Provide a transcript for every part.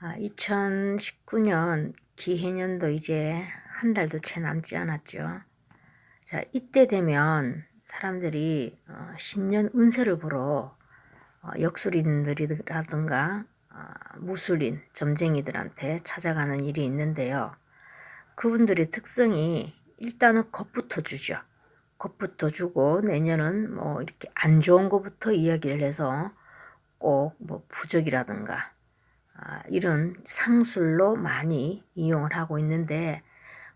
2019년 기해년도 이제 한 달도 채 남지 않았죠. 자, 이때 되면 사람들이 신년 운세를 보러 역술인들이라든가 무술인, 점쟁이들한테 찾아가는 일이 있는데요. 그분들의 특성이 일단은 겁부터 주죠. 겁부터 주고 내년은 뭐 이렇게 안 좋은 것부터 이야기를 해서 꼭 뭐 부적이라든가 이런 상술로 많이 이용을 하고 있는데,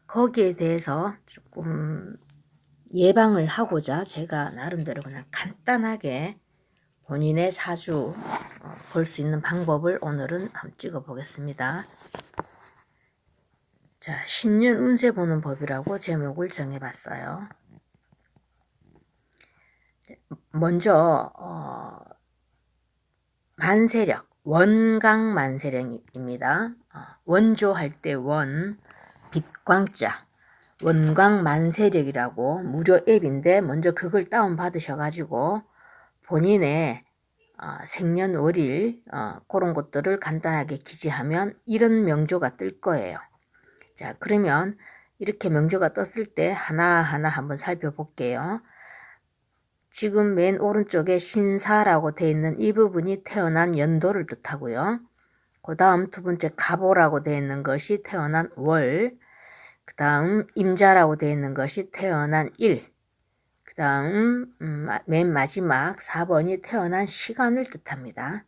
거기에 대해서 조금 예방을 하고자 제가 나름대로 그냥 간단하게 본인의 사주 볼 수 있는 방법을 오늘은 한번 찍어 보겠습니다. 자, 신년 운세 보는 법이라고 제목을 정해 봤어요. 먼저 만세력, 원강 만세력입니다. 원조할 때 원, 빛광자, 원광 만세력이라고 무료 앱인데, 먼저 그걸 다운 받으셔가지고 본인의 생년월일 그런 것들을 간단하게 기재하면 이런 명조가 뜰 거예요. 자, 그러면 이렇게 명조가 떴을 때 하나하나 한번 살펴볼게요. 지금 맨 오른쪽에 신사라고 되어 있는 이 부분이 태어난 연도를 뜻하고요. 그 다음 두 번째 갑오라고 되어 있는 것이 태어난 월, 그 다음 임자라고 되어 있는 것이 태어난 일, 그 다음 맨 마지막 4번이 태어난 시간을 뜻합니다.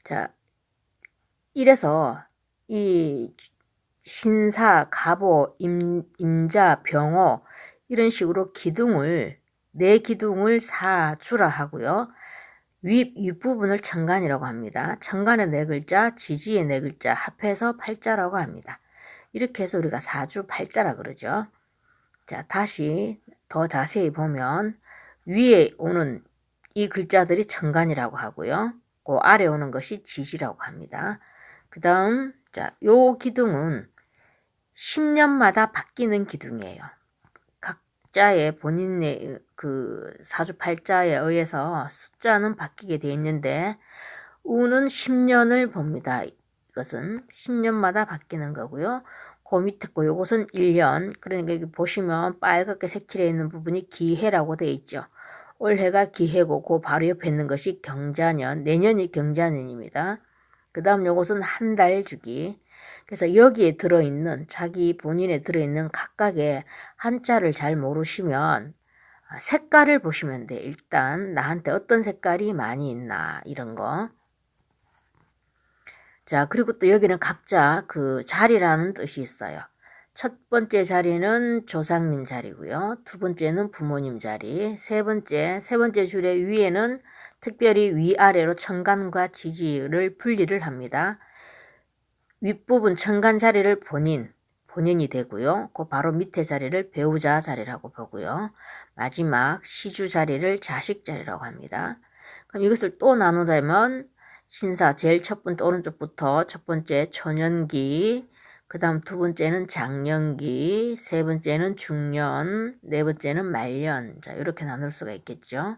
자, 이래서 이 신사, 갑오, 임자, 병오 이런 식으로 기둥을, 네 기둥을 사주라 하고요. 윗부분을 천간이라고 합니다. 천간의 네 글자, 지지의 네 글자 합해서 팔자라고 합니다. 이렇게 해서 우리가 사주 팔자라 그러죠. 자, 다시 더 자세히 보면 위에 오는 이 글자들이 천간이라고 하고요. 그 아래 오는 것이 지지라고 합니다. 그 다음, 자, 요 기둥은 10년마다 바뀌는 기둥이에요. 각자의 본인의 그 사주팔자에 의해서 숫자는 바뀌게 되어 있는데, 우는 10년을 봅니다. 이것은 10년마다 바뀌는 거고요. 그 밑에 거 요것은 1년. 그러니까 여기 보시면 빨갛게 색칠해 있는 부분이 기해라고 되어 있죠. 올해가 기해고 그 바로 옆에 있는 것이 경자년, 내년이 경자년입니다. 그 다음 요것은 한 달 주기. 그래서 여기에 들어있는, 자기 본인에 들어있는 각각의 한자를 잘 모르시면 색깔을 보시면 돼. 일단 나한테 어떤 색깔이 많이 있나 이런 거. 자, 그리고 또 여기는 각자 그 자리라는 뜻이 있어요. 첫 번째 자리는 조상님 자리고요. 두 번째는 부모님 자리. 세 번째 줄의 위에는 특별히 위아래로 천간과 지지를 분리를 합니다. 윗부분 천간 자리를 본인이 되고요. 그 바로 밑에 자리를 배우자 자리라고 보고요. 마지막 시주 자리를 자식 자리라고 합니다. 그럼 이것을 또 나누자면 신사 제일 첫 번째 오른쪽부터 첫 번째 초년기, 그 다음 두 번째는 장년기, 세 번째는 중년, 네 번째는 말년. 자, 이렇게 나눌 수가 있겠죠.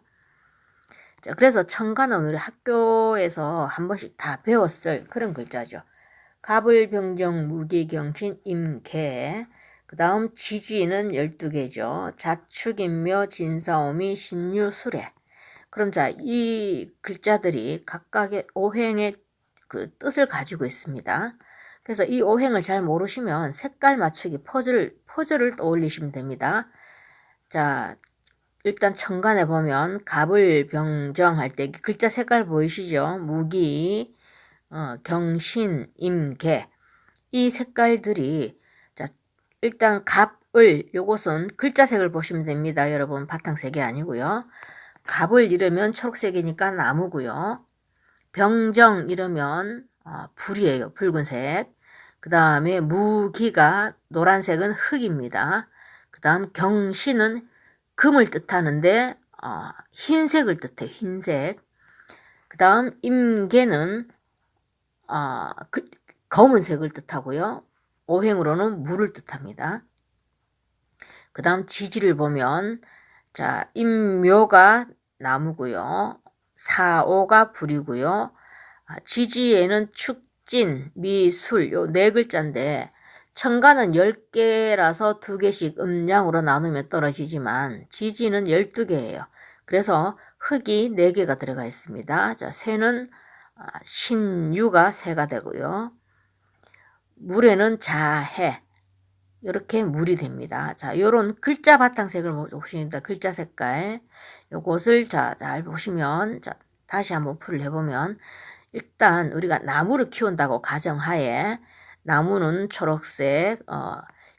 자, 그래서 천간은 우리 학교에서 한 번씩 다 배웠을 그런 글자죠. 갑을병정, 무기경신, 임계. 그 다음 지지는 12개죠. 자축인묘, 진사오미, 신유술해. 그럼 자, 이 글자들이 각각의 오행의 그 뜻을 가지고 있습니다. 그래서 이 오행을 잘 모르시면 색깔 맞추기 퍼즐을 떠올리시면 됩니다. 자, 일단 천간에 보면 갑을병정 할 때 글자 색깔 보이시죠? 무기, 경신, 임계. 이 색깔들이, 자, 일단 갑을, 요것은 글자색을 보시면 됩니다. 여러분, 바탕색이 아니고요. 갑을 이르면 초록색이니까 나무고요. 병정 이르면 불이에요. 붉은색. 그 다음에 무기가 노란색은 흙입니다. 그 다음 경신은 금을 뜻하는데 흰색을 뜻해요. 흰색. 그 다음 임계는 검은색을 뜻하고요. 오행으로는 물을 뜻합니다. 그 다음 지지를 보면, 자, 임묘가 나무고요. 사오가 불이고요. 지지에는 축진, 미술 요 네 글자인데 천간은 10개라서 2개씩 음양으로 나누면 떨어지지만 지지는 12개예요. 그래서 흙이 4개가 들어가 있습니다. 자, 새는 신유가 새가 되고요. 물에는 자해 이렇게 물이 됩니다. 자, 요런 글자 바탕색을 보십니다. 글자 색깔 요것을 잘 보시면 자, 다시 한번 풀을 해보면 일단 우리가 나무를 키운다고 가정하에 나무는 초록색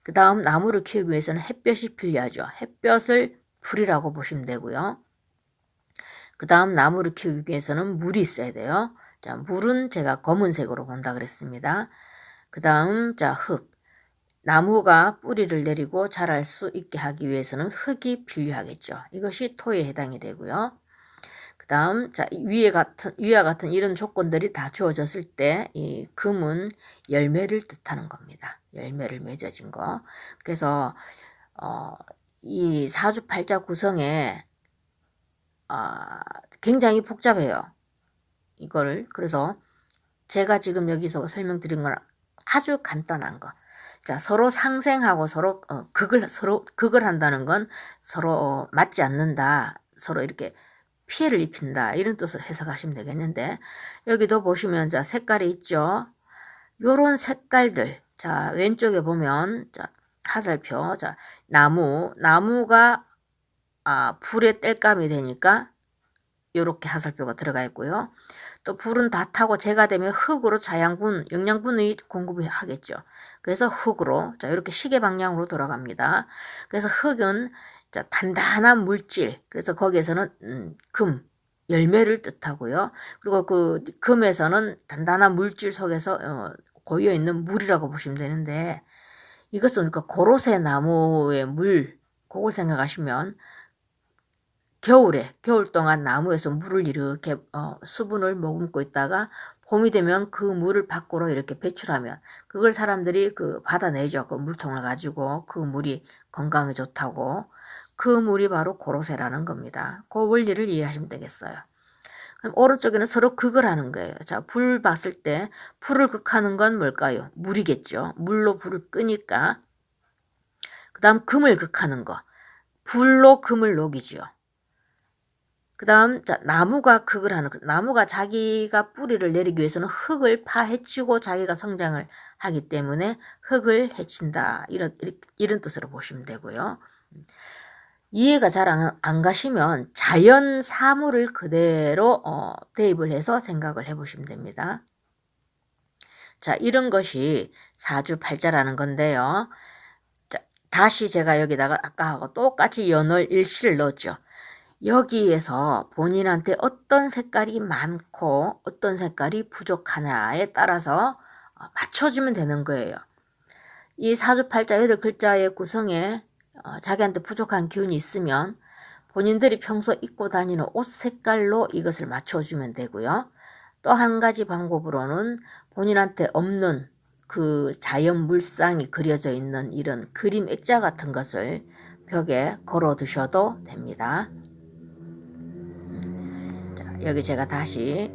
그 다음 나무를 키우기 위해서는 햇볕이 필요하죠. 햇볕을 불이라고 보시면 되고요. 그 다음 나무를 키우기 위해서는 물이 있어야 돼요. 자, 물은 제가 검은색으로 본다 그랬습니다. 그 다음 자, 흙. 나무가 뿌리를 내리고 자랄 수 있게 하기 위해서는 흙이 필요하겠죠. 이것이 토에 해당이 되고요. 그 다음 자, 위와 같은 이런 조건들이 다 주어졌을 때 이 금은 열매를 뜻하는 겁니다. 열매를 맺어진 거. 그래서 이 사주팔자 구성에 굉장히 복잡해요. 이거를 그래서 제가 지금 여기서 설명드린 건 아주 간단한 거. 자, 서로 상생하고 서로 극을 한다는 건 서로 맞지 않는다. 서로 이렇게 피해를 입힌다. 이런 뜻으로 해석하시면 되겠는데 여기도 보시면 자, 색깔이 있죠. 요런 색깔들. 자, 왼쪽에 보면 자, 화살표. 자, 나무가 불에 땔감이 되니까 요렇게 화살표가 들어가 있고요. 또 불은 다 타고 재가 되면 흙으로 영양분이 공급을 하겠죠. 그래서 흙으로 자 이렇게 시계 방향으로 돌아갑니다. 그래서 흙은 자 단단한 물질. 그래서 거기에서는 금 열매를 뜻하고요. 그리고 그 금에서는 단단한 물질 속에서 고여 있는 물이라고 보시면 되는데 이것은 그러니까 고로쇠 나무의 물 그걸 생각하시면 겨울 동안 나무에서 물을 이렇게 수분을 머금고 있다가 봄이 되면 그 물을 밖으로 이렇게 배출하면 그걸 사람들이 받아내죠. 그 물통을 가지고 그 물이 건강에 좋다고 그 물이 바로 고로쇠라는 겁니다. 그 원리를 이해하시면 되겠어요. 그럼 오른쪽에는 서로 극을 하는 거예요. 자, 불 봤을 때 불을 극하는 건 뭘까요? 물이겠죠. 물로 불을 끄니까 그 다음 금을 극하는 거 불로 금을 녹이죠. 그 다음 나무가 극을 하는 것. 나무가 자기가 뿌리를 내리기 위해서는 흙을 파헤치고 자기가 성장을 하기 때문에 흙을 해친다. 이런 뜻으로 보시면 되고요. 이해가 잘 안 가시면 자연 사물을 그대로 대입을 해서 생각을 해보시면 됩니다. 자, 이런 것이 사주팔자라는 건데요. 자, 다시 제가 여기다가 아까하고 똑같이 연월 일시를 넣었죠. 여기에서 본인한테 어떤 색깔이 많고 어떤 색깔이 부족하냐에 따라서 맞춰주면 되는 거예요. 이 사주팔자 8글자의 구성에 자기한테 부족한 기운이 있으면 본인들이 평소 입고 다니는 옷 색깔로 이것을 맞춰주면 되고요. 또 한 가지 방법으로는 본인한테 없는 그 자연 물상이 그려져 있는 이런 그림 액자 같은 것을 벽에 걸어 두셔도 됩니다. 여기 제가 다시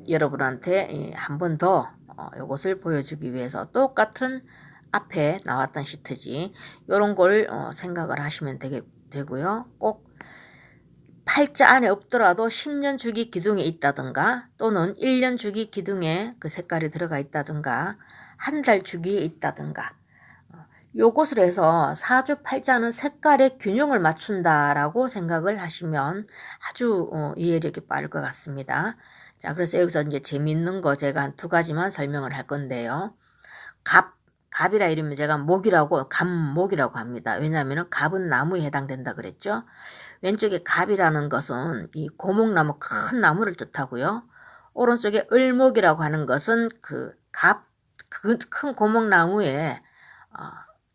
여러분한테 한 번 더 이것을 보여주기 위해서 똑같은 앞에 나왔던 시트지 이런 걸 생각을 하시면 되고요. 꼭 팔자 안에 없더라도 10년 주기 기둥에 있다든가 또는 1년 주기 기둥에 그 색깔이 들어가 있다든가 한 달 주기에 있다든가 요것을 해서 사주팔자는 색깔의 균형을 맞춘다라고 생각을 하시면 아주 이해력이 빠를 것 같습니다. 자, 그래서 여기서 이제 재밌는 거 제가 한 2가지만 설명을 할 건데요. 갑이라 이러면 제가 갑목이라고 합니다. 왜냐하면 갑은 나무에 해당된다 그랬죠. 왼쪽에 갑이라는 것은 이 고목나무 큰 나무를 뜻하고요. 오른쪽에 을목이라고 하는 것은 그 큰 고목나무에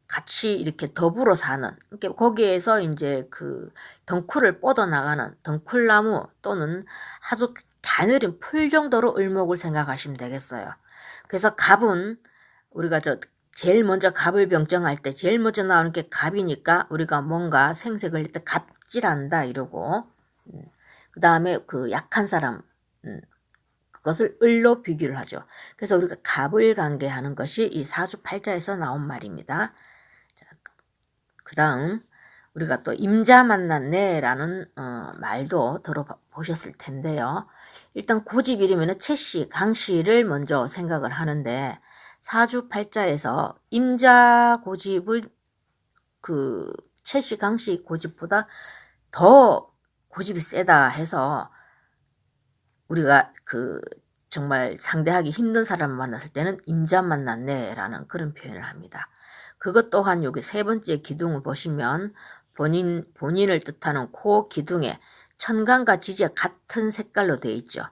같이 이렇게 더불어 사는, 거기에서 이제 그 덩쿨을 뻗어나가는 덩쿨나무 또는 아주 가늘은 풀 정도로 을목을 생각하시면 되겠어요. 그래서 갑은 우리가 제일 먼저 갑을 병정할 때 제일 먼저 나오는 게 갑이니까 우리가 뭔가 생색을 낼 때 갑질한다 이러고 그 다음에 그 약한 사람 그것을 을로 비교를 하죠. 그래서 우리가 갑을 관계하는 것이 이 사주팔자에서 나온 말입니다. 그 다음 우리가 또 임자 만났네라는 말도 들어보셨을 텐데요. 일단 고집이라면 채씨, 강씨를 먼저 생각을 하는데 사주팔자에서 임자 고집을 그 채씨, 강씨 고집보다 더 고집이 세다 해서 우리가 정말 상대하기 힘든 사람을 만났을 때는 임자 만났네라는 그런 표현을 합니다. 그것 또한 여기 세 번째 기둥을 보시면 본인을 뜻하는 코 기둥에 천간과 지지가 같은 색깔로 되어 있죠.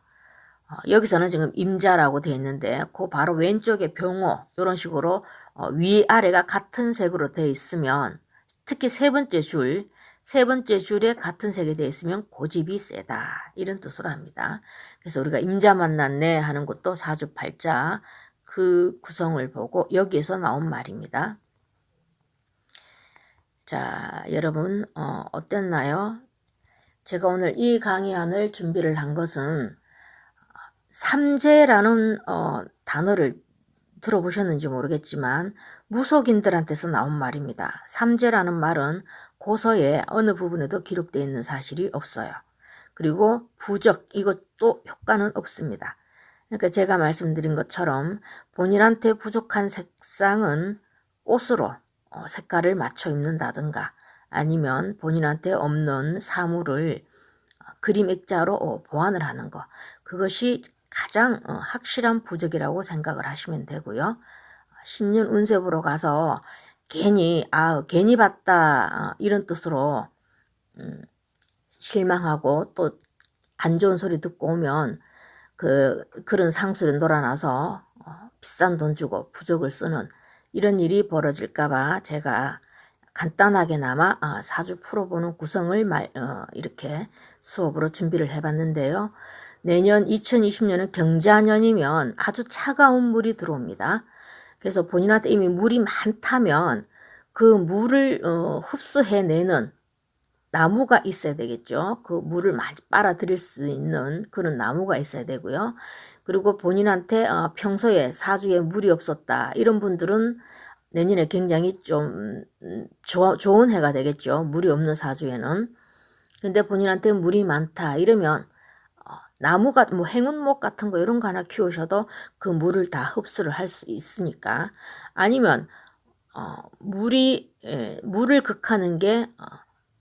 여기서는 지금 임자라고 되어 있는데 그 바로 왼쪽에 병호 이런 식으로 위아래가 같은 색으로 되어 있으면 특히 세 번째 줄에 같은 색이 되어 있으면 고집이 세다 이런 뜻으로 합니다. 그래서 우리가 임자 만났네 하는 것도 사주팔자 그 구성을 보고 여기에서 나온 말입니다. 자, 여러분 어땠나요? 제가 오늘 이 강의안을 준비를 한 것은 삼재라는 단어를 들어보셨는지 모르겠지만 무속인들한테서 나온 말입니다. 삼재라는 말은 고서에 어느 부분에도 기록되어 있는 사실이 없어요. 그리고 부적 이것도 효과는 없습니다. 그러니까 제가 말씀드린 것처럼 본인한테 부족한 색상은 옷으로 색깔을 맞춰 입는다든가 아니면 본인한테 없는 사물을 그림 액자로 보완을 하는 거 그것이 가장 확실한 부적이라고 생각을 하시면 되고요. 신년 운세 보러 가서 괜히 봤다 이런 뜻으로 실망하고 또 안 좋은 소리 듣고 오면 그런 상술에 놀아나서 비싼 돈 주고 부적을 쓰는 이런 일이 벌어질까봐 제가 간단하게나마 사주 풀어보는 구성을 이렇게 수업으로 준비를 해봤는데요. 내년 2020년은 경자년이면 아주 차가운 물이 들어옵니다. 그래서 본인한테 이미 물이 많다면 그 물을 흡수해내는 나무가 있어야 되겠죠. 그 물을 많이 빨아들일 수 있는 그런 나무가 있어야 되고요. 그리고 본인한테 평소에 사주에 물이 없었다 이런 분들은 내년에 굉장히 좀 좋은 해가 되겠죠. 물이 없는 사주에는. 근데 본인한테 물이 많다 이러면 나무가 뭐 행운목 같은 거 이런 거 하나 키우셔도 그 물을 다 흡수를 할 수 있으니까 아니면 물을 극하는 게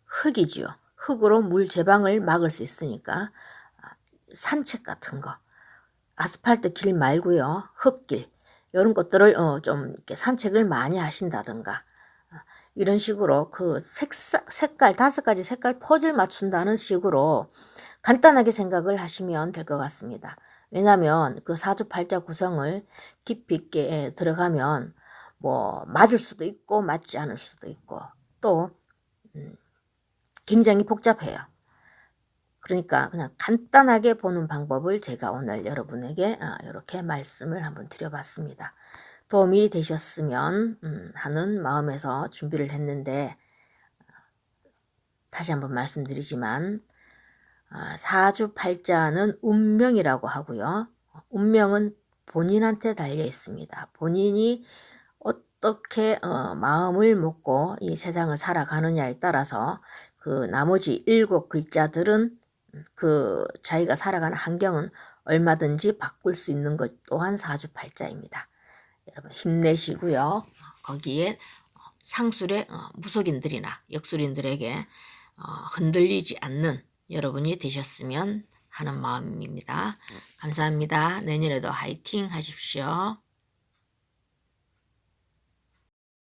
흙이지요. 흙으로 물 제방을 막을 수 있으니까 산책 같은 거 아스팔트 길 말고요. 흙길 이런 것들을 좀 이렇게 산책을 많이 하신다든가 이런 식으로 그 색깔 5가지 색깔 퍼즐 맞춘다는 식으로 간단하게 생각을 하시면 될 것 같습니다. 왜냐하면 그 사주팔자 구성을 깊이 있게 들어가면 뭐 맞을 수도 있고 맞지 않을 수도 있고 또 굉장히 복잡해요. 그러니까 그냥 간단하게 보는 방법을 제가 오늘 여러분에게 이렇게 말씀을 한번 드려봤습니다. 도움이 되셨으면 하는 마음에서 준비를 했는데 다시 한번 말씀드리지만 사주팔자는 운명이라고 하고요. 운명은 본인한테 달려 있습니다. 본인이 어떻게 마음을 먹고 이 세상을 살아가느냐에 따라서 그 나머지 7글자들은 그 자기가 살아가는 환경은 얼마든지 바꿀 수 있는 것 또한 사주팔자입니다. 여러분 힘내시고요. 거기에 상술의 무속인들이나 역술인들에게 흔들리지 않는 여러분이 되셨으면 하는 마음입니다. 감사합니다. 내년에도 화이팅 하십시오.